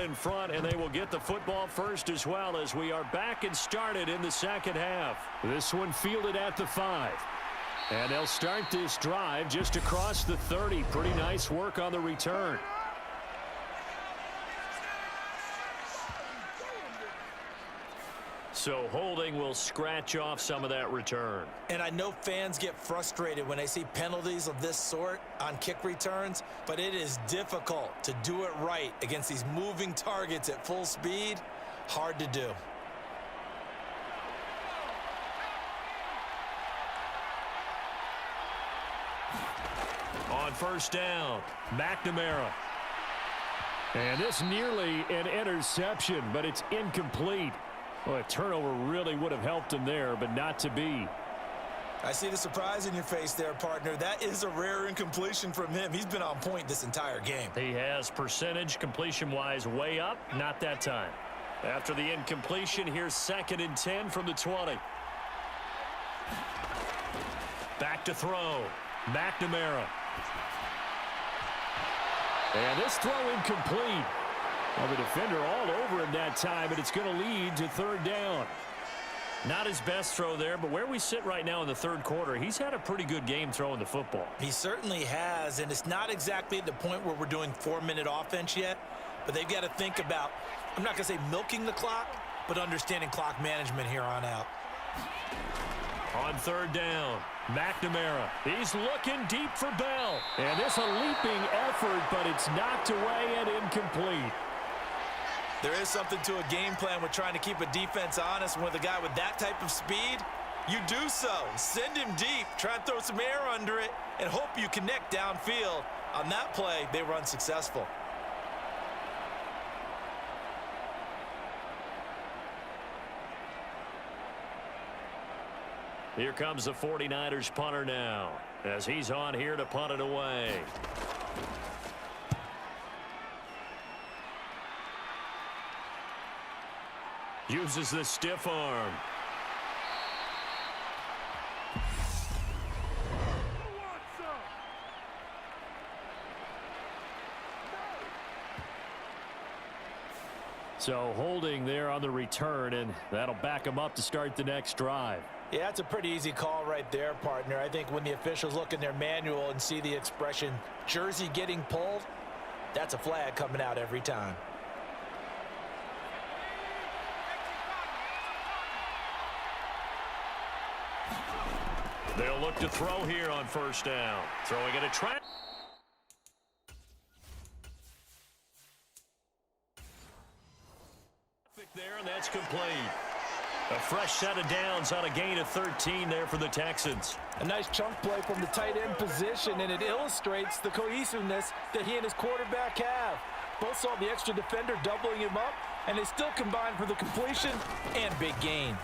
in front, and they will get the football first as well as we are back and started in the second half. This one fielded at the 5. And they'll start this drive just across the 30. Pretty nice work on the return. So holding will scratch off some of that return. And I know fans get frustrated when they see penalties of this sort on kick returns, but it is difficult to do it right against these moving targets at full speed. Hard to do. On first down, McNamara. And this nearly an interception, but it's incomplete. Well, a turnover really would have helped him there, but not to be. I see the surprise in your face there, partner. That is a rare incompletion from him. He's been on point this entire game. He has percentage completion-wise way up, not that time. After the incompletion, here's 2nd and 10 from the 20. Back to throw. McNamara. And this throw incomplete. Well, the defender all over him that time, and it's going to lead to 3rd down. Not his best throw there, but where we sit right now in the 3rd quarter, he's had a pretty good game throwing the football. He certainly has, and it's not exactly at the point where we're doing 4-minute offense yet, but they've got to think about, I'm not going to say milking the clock, but understanding clock management here on out. On 3rd down, McNamara. He's looking deep for Bell. And this a leaping effort, but it's knocked away and incomplete. There is something to a game plan with trying to keep a defense honest. With a guy with that type of speed, you do so. Send him deep, try and throw some air under it, and hope you connect downfield. On that play, they were unsuccessful. Here comes the 49ers punter now, as he's on here to punt it away. Uses the stiff arm. So holding there on the return, and that'll back him up to start the next drive. Yeah, that's a pretty easy call right there, partner. I think when the officials look in their manual and see the expression, jersey getting pulled, that's a flag coming out every time. They'll look to throw here on first down. Throwing it a trap. There, and that's complete. A fresh set of downs on a gain of 13 there for the Texans. A nice chunk play from the tight end position, and it illustrates the cohesiveness that he and his quarterback have. Both saw the extra defender doubling him up, and they still combined for the completion and big gain.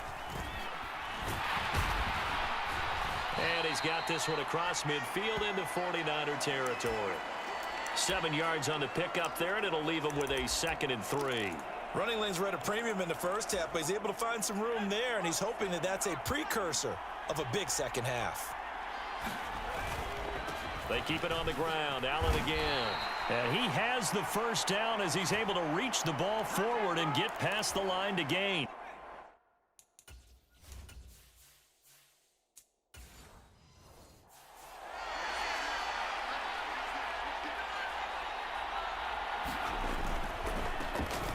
And he's got this one across midfield into 49er territory. 7 yards on the pickup there, and it'll leave him with a 2nd and 3. Running lanes were at a premium in the first half, but he's able to find some room there, and he's hoping that that's a precursor of a big second half. They keep it on the ground. Allen again. And he has the first down as he's able to reach the ball forward and get past the line to gain.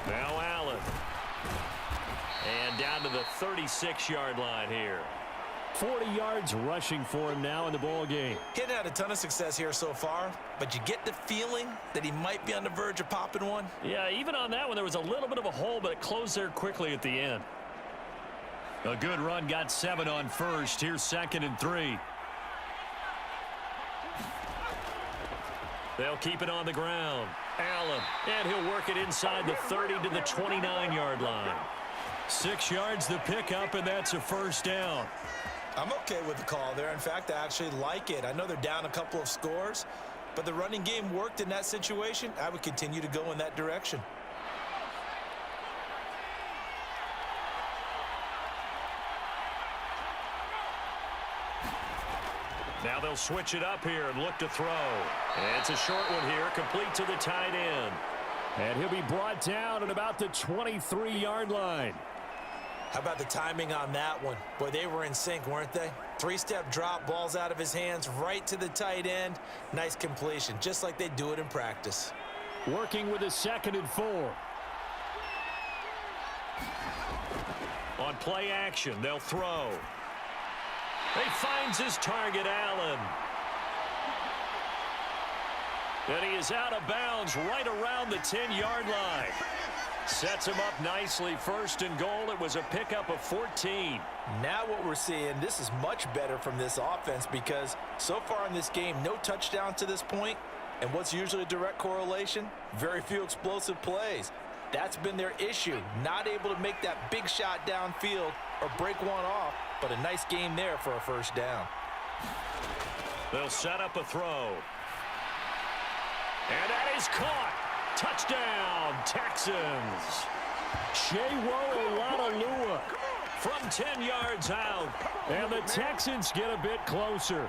Now Allen. And down to the 36-yard line here. 40 yards rushing for him now in the ball game. He had a ton of success here so far, but you get the feeling that he might be on the verge of popping one. Yeah, even on that one, there was a little bit of a hole, but it closed there quickly at the end. A good run, got 7 on first. Here's 2nd and 3. They'll keep it on the ground. Allen, and he'll work it inside the 30 to the 29-yard line. 6 yards the pickup, and that's a first down. I'm okay with the call there. In fact, I actually like it. I know they're down a couple of scores, but the running game worked in that situation. I would continue to go in that direction. Now they'll switch it up here and look to throw. And it's a short one here, complete to the tight end. And he'll be brought down at about the 23-yard line. How about the timing on that one? Boy, they were in sync, weren't they? Three-step drop, balls out of his hands, right to the tight end. Nice completion, just like they do it in practice. Working with a 2nd and 4. On play action, they'll throw. He finds his target, Allen. And he is out of bounds right around the 10-yard line. Sets him up nicely. 1st and goal. It was a pickup of 14. Now what we're seeing, this is much better from this offense because so far in this game, no touchdown to this point. And what's usually a direct correlation? Very few explosive plays. That's been their issue. Not able to make that big shot downfield or break one off, but a nice game there for a 1st down. They'll set up a throw. And that is caught. Touchdown, Texans. Shewo from 10 yards out. And the Texans get a bit closer.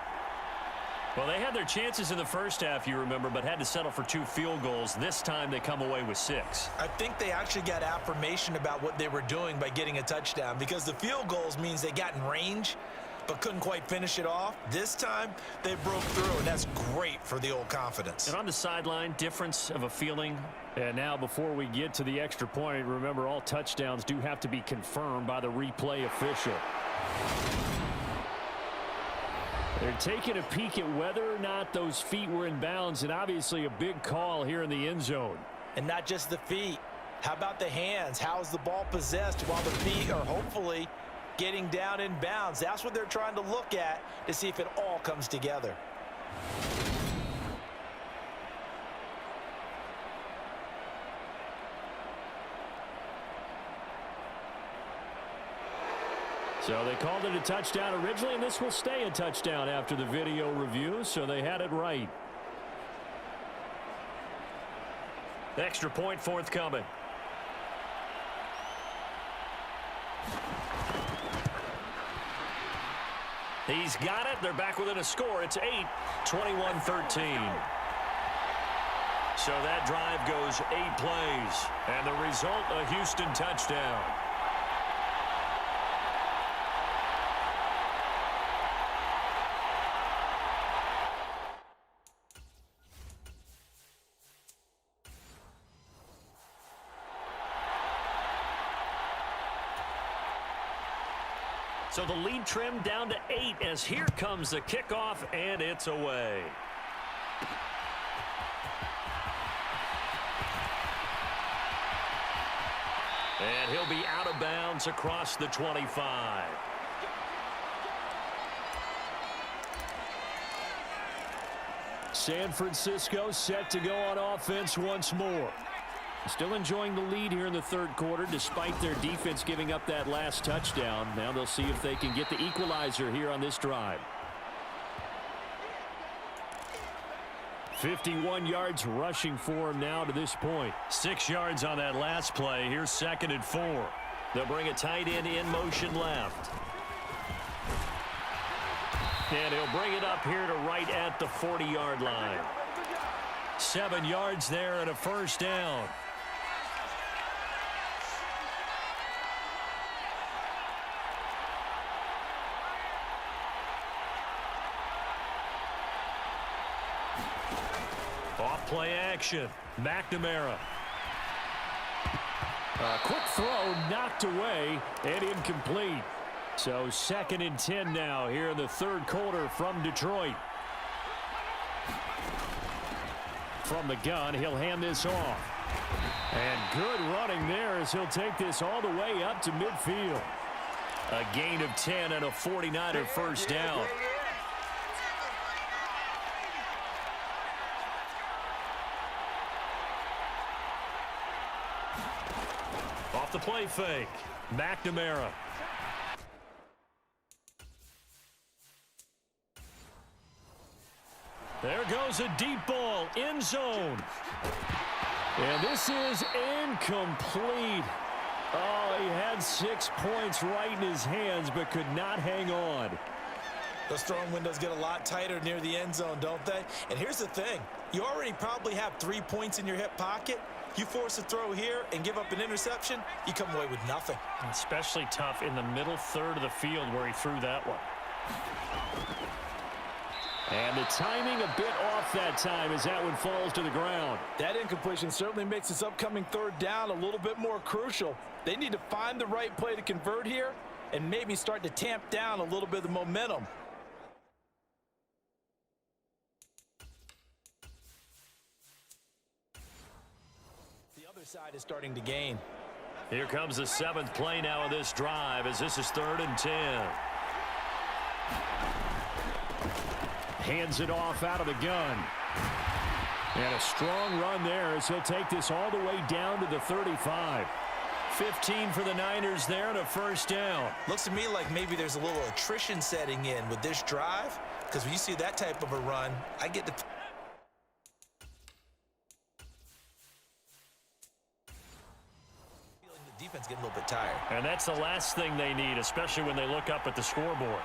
Well, they had their chances in the first half, you remember, but had to settle for 2 field goals. This time they come away with 6. I think they actually got affirmation about what they were doing by getting a touchdown because the field goals means they got in range but couldn't quite finish it off. This time, they broke through, and that's great for the old confidence. And on the sideline, difference of a feeling. And now before we get to the extra point, remember all touchdowns do have to be confirmed by the replay official. They're taking a peek at whether or not those feet were in bounds, and obviously a big call here in the end zone. And not just the feet. How about the hands? How's the ball possessed while the feet are hopefully getting down in bounds? That's what they're trying to look at to see if it all comes together. So they called it a touchdown originally, and this will stay a touchdown after the video review, so they had it right. Extra point forthcoming. He's got it. They're back within a score. It's 8, 21-13. So that drive goes 8 plays. And the result, a Houston touchdown. So the lead trimmed down to 8 as here comes the kickoff, and it's away. And he'll be out of bounds across the 25. San Francisco set to go on offense once more. Still enjoying the lead here in the third quarter despite their defense giving up that last touchdown. Now they'll see if they can get the equalizer here on this drive. 51 yards rushing for him now to this point. 6 yards on that last play. Here's 2nd and 4. They'll bring a tight end in motion left. And he'll bring it up here to right at the 40-yard line. 7 yards there and a 1st down. Play action. McNamara. A quick throw knocked away and incomplete. So 2nd and 10 now here in the third quarter from Detroit. From the gun, he'll hand this off. And good running there as he'll take this all the way up to midfield. A gain of 10 and a 49er 1st down. Off the play fake, McNamara. There goes a deep ball, end zone. And this is incomplete. Oh, he had 6 points right in his hands, but could not hang on. Those throwing windows get a lot tighter near the end zone, don't they? And here's the thing. You already probably have 3 points in your hip pocket. You force a throw here and give up an interception, you come away with nothing. Especially tough in the middle third of the field where he threw that one. And the timing a bit off that time as that one falls to the ground. That incompletion certainly makes this upcoming third down a little bit more crucial. They need to find the right play to convert here and maybe start to tamp down a little bit of the momentum. The other side is starting to gain. Here comes the 7th play now of this drive as this is 3rd and 10. Hands it off out of the gun. And a strong run there as he'll take this all the way down to the 35. 15 for the Niners there and a first down. Looks to me like maybe there's a little attrition setting in with this drive, because when you see that type of a run, I get to... feeling the defense getting a little bit tired. And that's the last thing they need, especially when they look up at the scoreboard.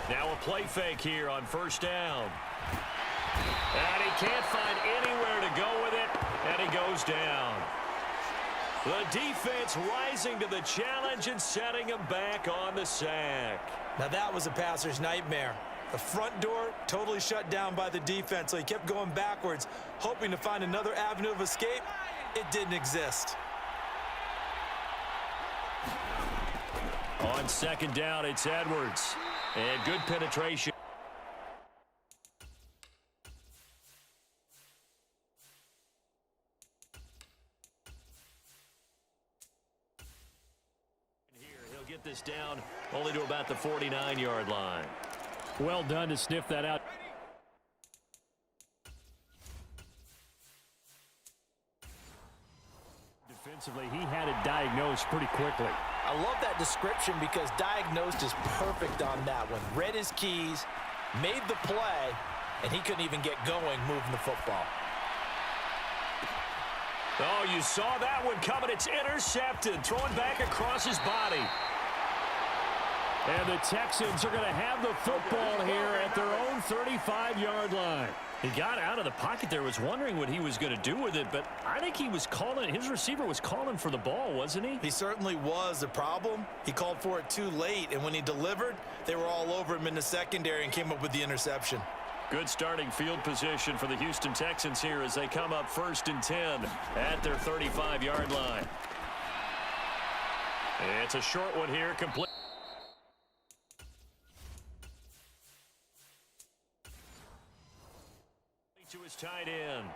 Now a play fake here on first down. And he can't find anywhere to go with it, and he goes down. The defense rising to the challenge and setting him back on the sack. Now that was a passer's nightmare. The front door totally shut down by the defense, so he kept going backwards, hoping to find another avenue of escape. It didn't exist. On second down, it's Edwards. And good penetration. Here, he'll get this down only to about the 49-yard line. Well done to sniff that out. Defensively, he had it diagnosed pretty quickly. I love that description because diagnosed is perfect on that one. Read his keys, made the play, and he couldn't even get going moving the football. Oh, you saw that one coming. It's intercepted, thrown back across his body. And the Texans are going to have the football here at their own 35-yard line. He got out of the pocket there, was wondering what he was going to do with it, but I think he was calling, his receiver was calling for the ball, wasn't he? He certainly was. The problem, he called for it too late, and when he delivered, they were all over him in the secondary and came up with the interception. Good starting field position for the Houston Texans here as they come up 1st and 10 at their 35-yard line. It's a short one here, complete. To his tight end.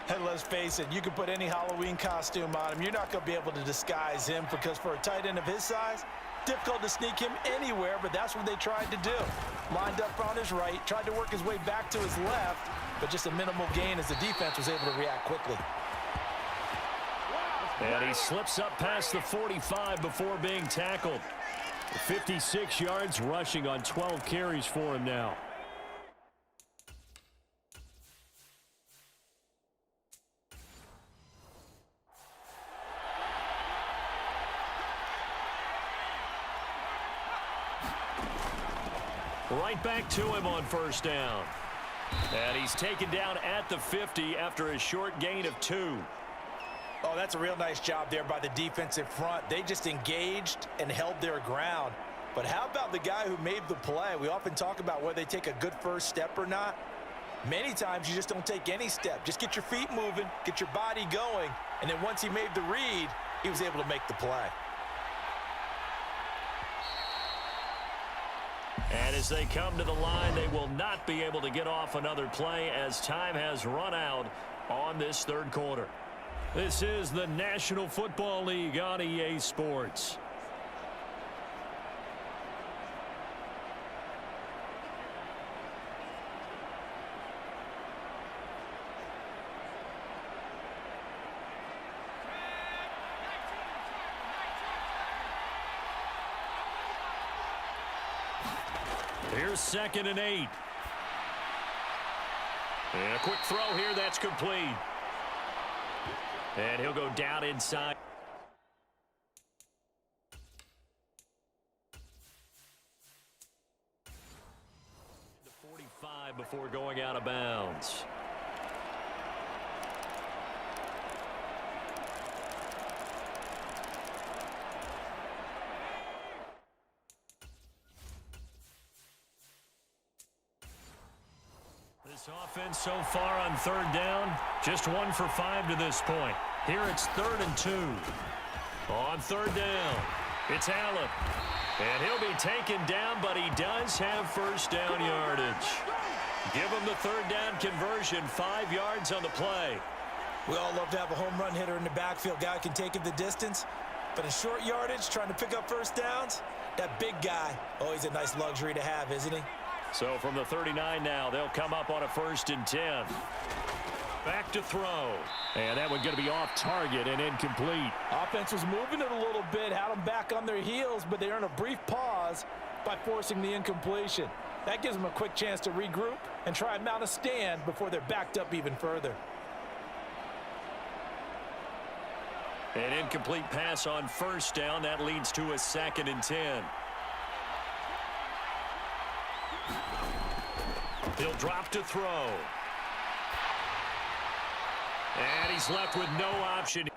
And let's face it, you can put any Halloween costume on him. You're not going to be able to disguise him because for a tight end of his size, difficult to sneak him anywhere, but that's what they tried to do. Lined up on his right, tried to work his way back to his left, but just a minimal gain as the defense was able to react quickly. And he slips up past the 45 before being tackled. 56 yards rushing on 12 carries for him now. Right back to him on first down. And he's taken down at the 50 after a short gain of 2. Oh, that's a real nice job there by the defensive front. They just engaged and held their ground. But how about the guy who made the play? We often talk about whether they take a good first step or not. Many times you just don't take any step. Just get your feet moving, get your body going, and then once he made the read, he was able to make the play. And as they come to the line, they will not be able to get off another play as time has run out on this third quarter. This is the National Football League on EA Sports. Here's 2nd and 8. And a quick throw here, that's complete. And he'll go down inside. The 45 before going out of bounds. This offense so far on third down, just 1 for 5 to this point. Here it's 3rd and 2. On third down, it's Allen. And he'll be taken down, but he does have first down yardage. Give him the third down conversion, 5 yards on the play. We all love to have a home run hitter in the backfield. Guy can take it the distance. But in short yardage, trying to pick up first downs, that big guy, always a nice luxury to have, isn't he? So from the 39 now, they'll come up on a 1st and 10. Back to throw. And that one going to be off target and incomplete. Offense was moving it a little bit, had them back on their heels, but they earn a brief pause by forcing the incompletion. That gives them a quick chance to regroup and try and mount a stand before they're backed up even further. An incomplete pass on first down. That leads to a 2nd and 10. He'll drop to throw. And he's left with no option.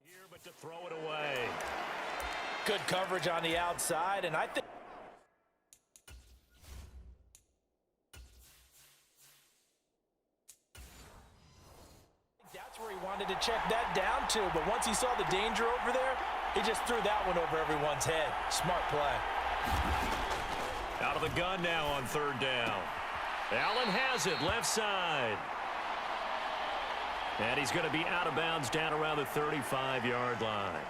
Here, but to throw it away. Good coverage on the outside, and I think that's where he wanted to check that down to, but once he saw the danger over there, he just threw that one over everyone's head. Smart play. Out of the gun now on third down. Allen has it, left side. And he's going to be out of bounds down around the 35-yard line.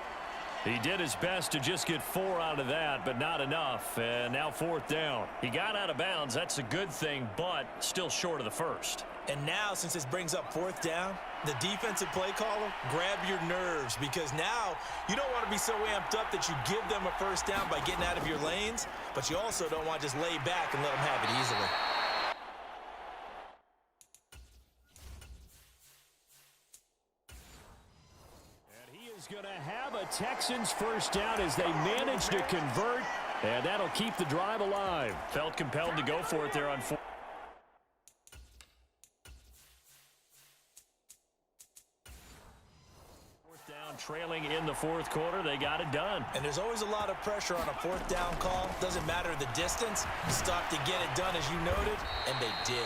He did his best to just get 4 out of that, but not enough. And now 4th down. He got out of bounds. That's a good thing, but still short of the first. And now, since this brings up 4th down, the defensive play caller, grab your nerves, because now you don't want to be so amped up that you give them a first down by getting out of your lanes, but you also don't want to just lay back and let them have it easily. And he is going to have a Texans first down as they manage to convert, and that'll keep the drive alive. Felt compelled to go for it there on 4th. Trailing in the 4th quarter, they got it done. And there's always a lot of pressure on a 4th down call. Doesn't matter the distance. Stop to get it done, as you noted, and they did.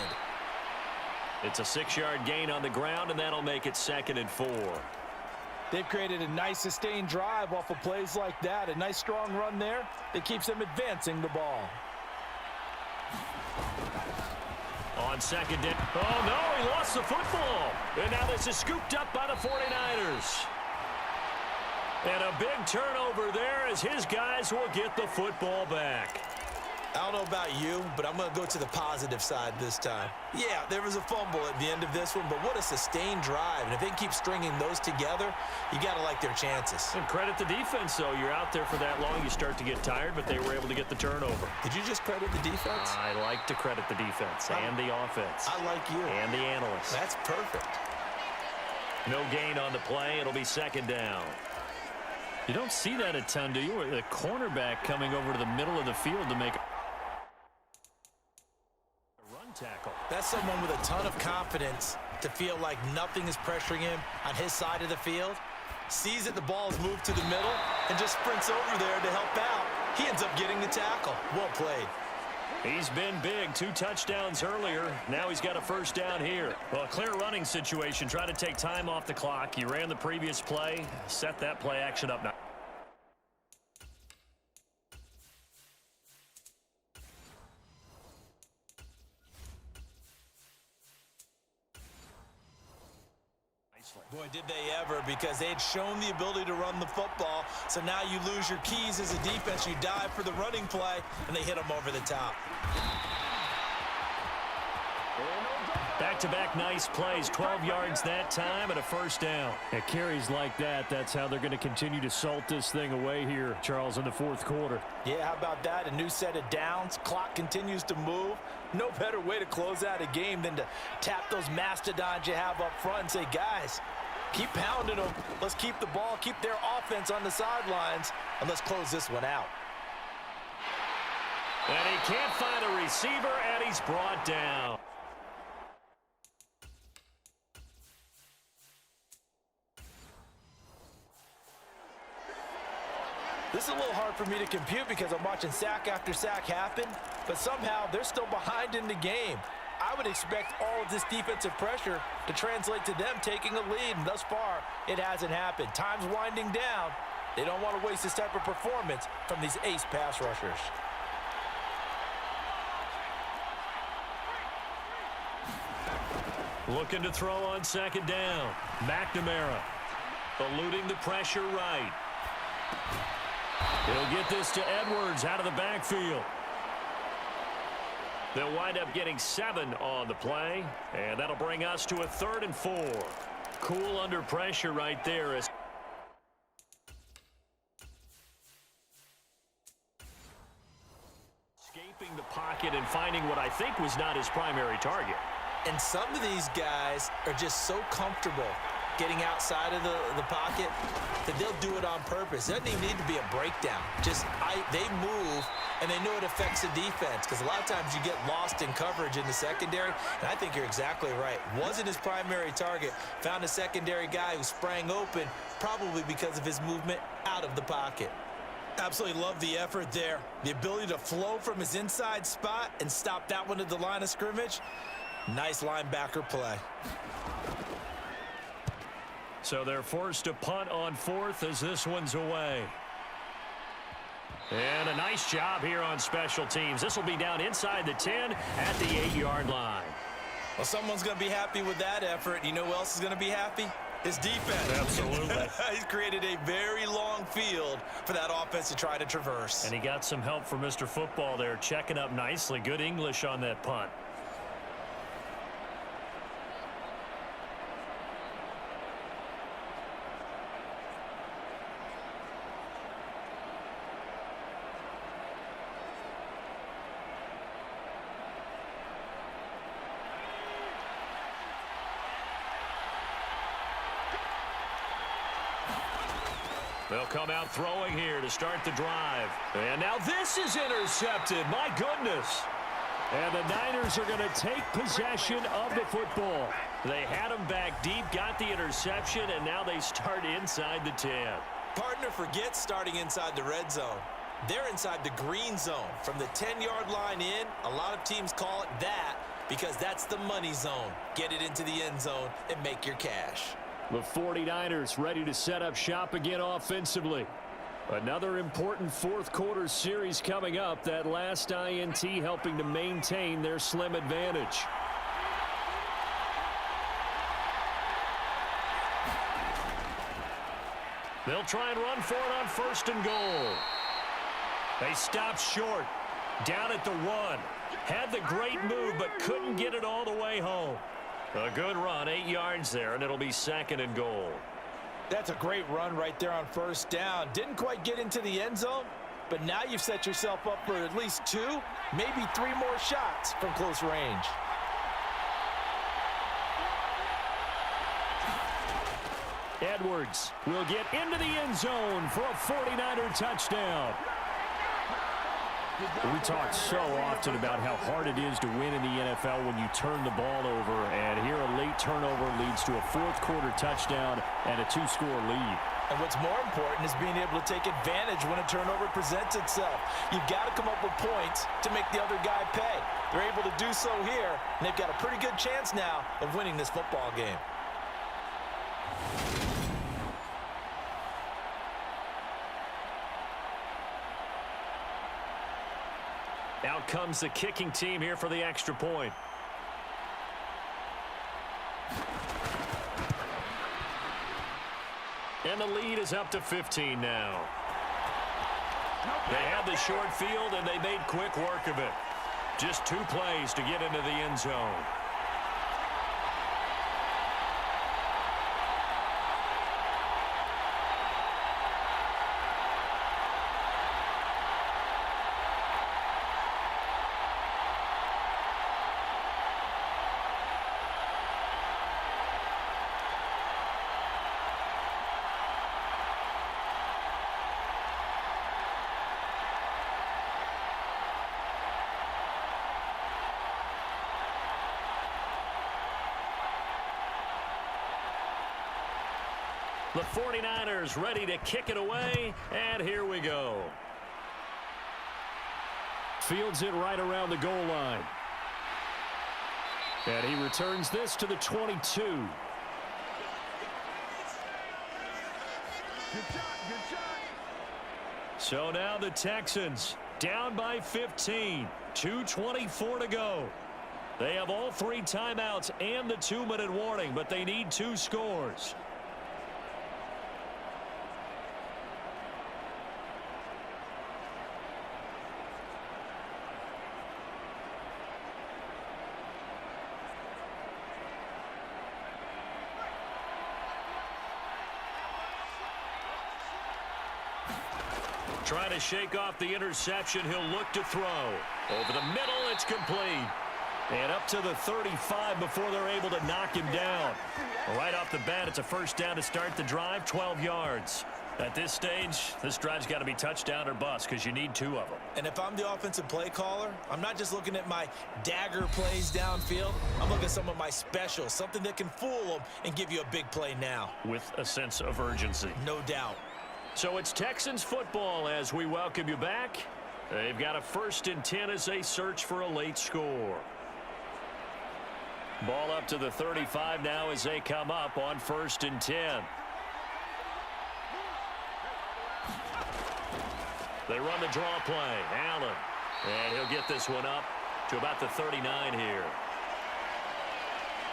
It's a 6-yard gain on the ground, and that'll make it 2nd and 4. They've created a nice sustained drive off of plays like that. A nice strong run there that keeps them advancing the ball. On 2nd down. Oh, no, he lost the football. And now this is scooped up by the 49ers. And a big turnover there as his guys will get the football back. I don't know about you, but I'm going to go to the positive side this time. Yeah, there was a fumble at the end of this one, but what a sustained drive. And if they keep stringing those together, you got to like their chances. And credit the defense, though. You're out there for that long, you start to get tired, but they were able to get the turnover. Did you just credit the defense? I like to credit the defense and the offense. I like you. And the analysts. That's perfect. No gain on the play. It'll be 2nd down. You don't see that a ton, do you? The cornerback coming over to the middle of the field to make a run tackle. That's someone with a ton of confidence to feel like nothing is pressuring him on his side of the field. Sees that the ball is moved to the middle and just sprints over there to help out. He ends up getting the tackle. Well played. He's been big. 2 touchdowns earlier. Now he's got a first down here. Well, a clear running situation. Try to take time off the clock. He ran the previous play. Set that play action up now. Boy, did they ever, because they had shown the ability to run the football. So now you lose your keys as a defense. You dive for the running play, and they hit them over the top. Back-to-back nice plays, 12 yards that time and a first down. At carries like that, that's how they're going to continue to salt this thing away here, Charles, in the 4th quarter. Yeah, how about that? A new set of downs. Clock continues to move. No better way to close out a game than to tap those mastodons you have up front and say, guys, Keep pounding them. Let's keep the ball, keep their offense on the sidelines, and let's close this one out. And he can't find a receiver, and he's brought down. This is a little hard for me to compute because I'm watching sack after sack happen, but somehow they're still behind in the game. I would expect all of this defensive pressure to translate to them taking a lead, and thus far, it hasn't happened. Time's winding down. They don't want to waste this type of performance from these ace pass rushers. Looking to throw on second down. McNamara eluding the pressure right. He'll get this to Edwards out of the backfield. They'll wind up getting 7 on the play, and that'll bring us to a 3rd and 4. Cool under pressure right there. Escaping the pocket and finding what I think was not his primary target. And some of these guys are just so comfortable getting outside of the pocket that they'll do it on purpose. It doesn't even need to be a breakdown. They move, and they know it affects the defense because a lot of times you get lost in coverage in the secondary, and I think you're exactly right. Wasn't his primary target. Found a secondary guy who sprang open, probably because of his movement out of the pocket. Absolutely love the effort there. The ability to flow from his inside spot and stop that one at the line of scrimmage. Nice linebacker play. So they're forced to punt on 4th as this one's away. And a nice job here on special teams. This will be down inside the 10 at the 8-yard line. Well, someone's going to be happy with that effort. You know who else is going to be happy? His defense. Absolutely. He's created a very long field for that offense to try to traverse. And he got some help from Mr. Football there, checking up nicely. Good English on that punt. They'll come out throwing here to start the drive. And now this is intercepted. My goodness. And the Niners are going to take possession of the football. They had him back deep, got the interception, and now they start inside the 10. Partner forgets starting inside the red zone. They're inside the green zone. From the 10-yard line in, a lot of teams call it that because that's the money zone. Get it into the end zone and make your cash. The 49ers ready to set up shop again offensively. Another important fourth quarter series coming up. That last INT helping to maintain their slim advantage. They'll try and run for it on 1st and goal. They stop short. Down at the 1. Had the great move, but couldn't get it all the way home. A good run, 8 yards there, and it'll be 2nd and goal. That's a great run right there on 1st down. Didn't quite get into the end zone, but now you've set yourself up for at least 2, maybe 3 more shots from close range. Edwards will get into the end zone for a 49er touchdown. We talk so often about how hard it is to win in the NFL when you turn the ball over, and here a late turnover leads to a fourth quarter touchdown and a 2-score lead. And what's more important is being able to take advantage when a turnover presents itself. You've got to come up with points to make the other guy pay. They're able to do so here, and they've got a pretty good chance now of winning this football game. Out comes the kicking team here for the extra point. And the lead is up to 15 now. They had the short field, and they made quick work of it. Just 2 plays to get into the end zone. The 49ers ready to kick it away, and here we go. Fields it right around the goal line. And he returns this to the 22. So now the Texans down by 15. 2:24 to go. They have all 3 timeouts and the 2-minute warning, but they need 2 scores. Trying to shake off the interception. He'll look to throw. Over the middle, it's complete. And up to the 35 before they're able to knock him down. Right off the bat, it's a first down to start the drive, 12 yards. At this stage, this drive's got to be touchdown or bust because you need 2 of them. And if I'm the offensive play caller, I'm not just looking at my dagger plays downfield. I'm looking at some of my specials, something that can fool them and give you a big play now. With a sense of urgency. No doubt. So it's Texans football as we welcome you back. They've got a 1st and 10 as they search for a late score. Ball up to the 35 now as they come up on 1st and 10. They run the draw play. Allen. And he'll get this one up to about the 39 here.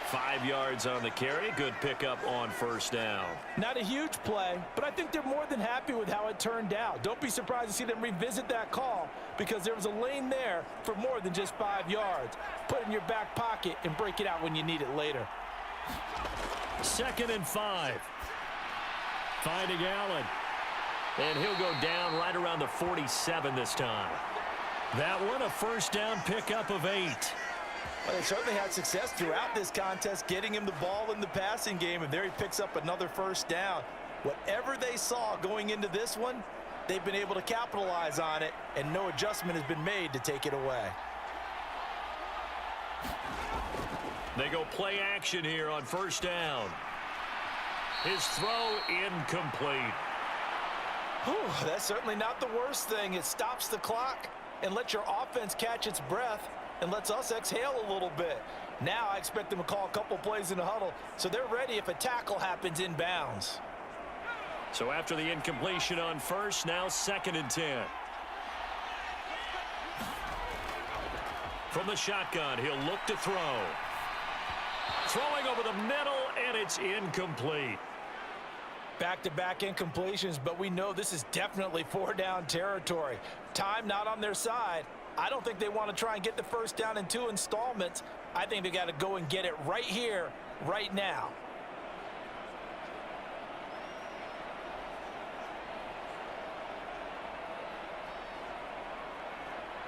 5 yards on the carry. Good pickup on 1st down. Not a huge play, but I think they're more than happy with how it turned out. Don't be surprised to see them revisit that call because there was a lane there for more than just 5 yards. Put it in your back pocket and break it out when you need it later. 2nd and 5. Finding Allen. And he'll go down right around the 47 this time. That one, a 1st down pickup of 8. Well, they certainly had success throughout this contest, getting him the ball in the passing game, and there he picks up another 1st down. Whatever they saw going into this one, they've been able to capitalize on it, and no adjustment has been made to take it away. They go play action here on 1st down. His throw incomplete. Whew, that's certainly not the worst thing. It stops the clock and lets your offense catch its breath and lets us exhale a little bit. Now I expect them to call a couple plays in the huddle so they're ready if a tackle happens in bounds. So after the incompletion on 1st, now 2nd and 10. From the shotgun, he'll look to throw. Throwing over the middle, and it's incomplete. Back-to-back incompletions, but we know this is definitely 4-down territory. Time not on their side. I don't think they want to try and get the 1st down in 2 installments. I think they got to go and get it right here, right now.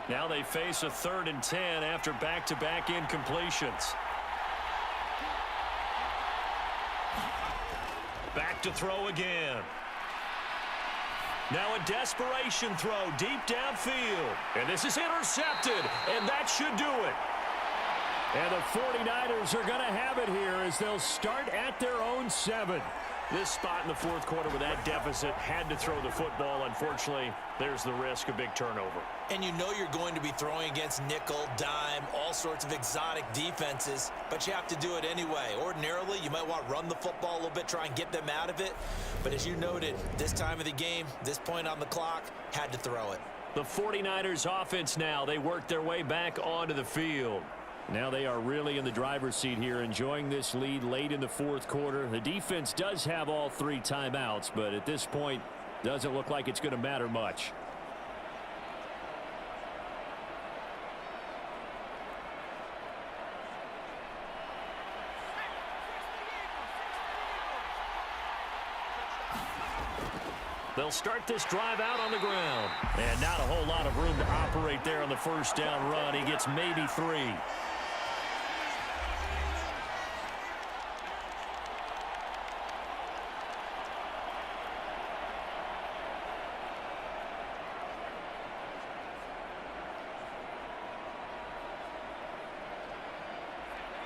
Now they face a 3rd and 10 after back-to-back incompletions. Back to throw again. Now a desperation throw deep downfield. And this is intercepted, and that should do it. And the 49ers are going to have it here as they'll start at their own 7. This spot in the 4th quarter with that deficit had to throw the football. Unfortunately, there's the risk of big turnover. And you know you're going to be throwing against nickel, dime, all sorts of exotic defenses, but you have to do it anyway. Ordinarily, you might want to run the football a little bit, try and get them out of it. But as you noted, this time of the game, this point on the clock, had to throw it. The 49ers offense now, they work their way back onto the field. Now they are really in the driver's seat here, enjoying this lead late in the 4th quarter. The defense does have all 3 timeouts, but at this point, doesn't look like it's going to matter much. They'll start this drive out on the ground. And not a whole lot of room to operate there on the 1st down run. He gets maybe 3.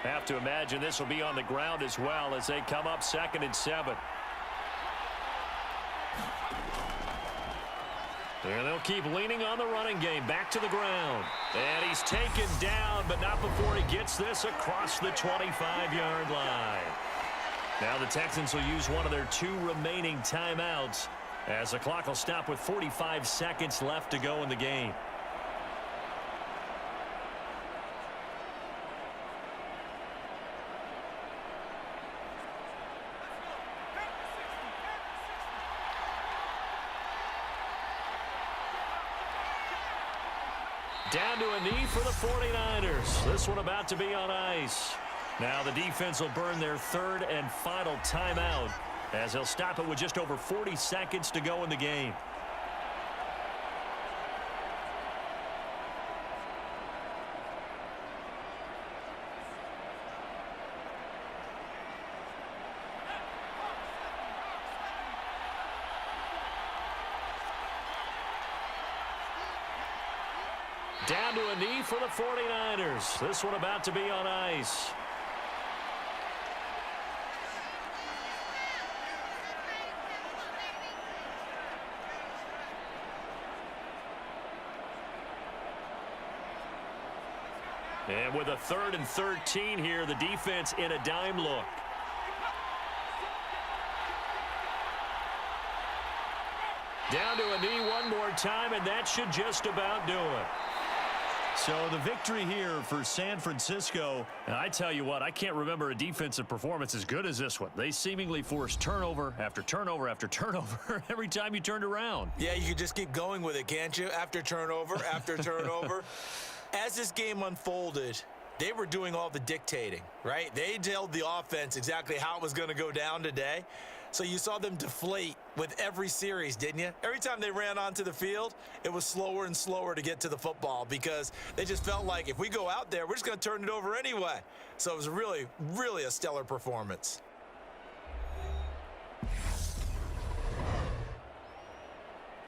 Have to imagine this will be on the ground as well as they come up 2nd and 7. And they'll keep leaning on the running game. Back to the ground. And he's taken down, but not before he gets this across the 25-yard line. Now the Texans will use one of their 2 remaining timeouts as the clock will stop with 45 seconds left to go in the game. Down to a knee for the 49ers. This one about to be on ice. Now the defense will burn their 3rd and final timeout as they'll stop it with just over 40 seconds to go in the game. Down to a knee for the 49ers. This one about to be on ice. And with a 3rd and 13 here, the defense in a dime look. Down to a knee one more time, and that should just about do it. So the victory here for San Francisco, and I tell you what, I can't remember a defensive performance as good as this one. They seemingly forced turnover after turnover after turnover every time you turned around. Yeah, you could just keep going with it, can't you? After turnover, after turnover. As this game unfolded, they were doing all the dictating, right? They told the offense exactly how it was going to go down today. So you saw them deflate with every series, didn't you? Every time they ran onto the field, it was slower and slower to get to the football because they just felt like if we go out there, we're just going to turn it over anyway. So it was really, really a stellar performance.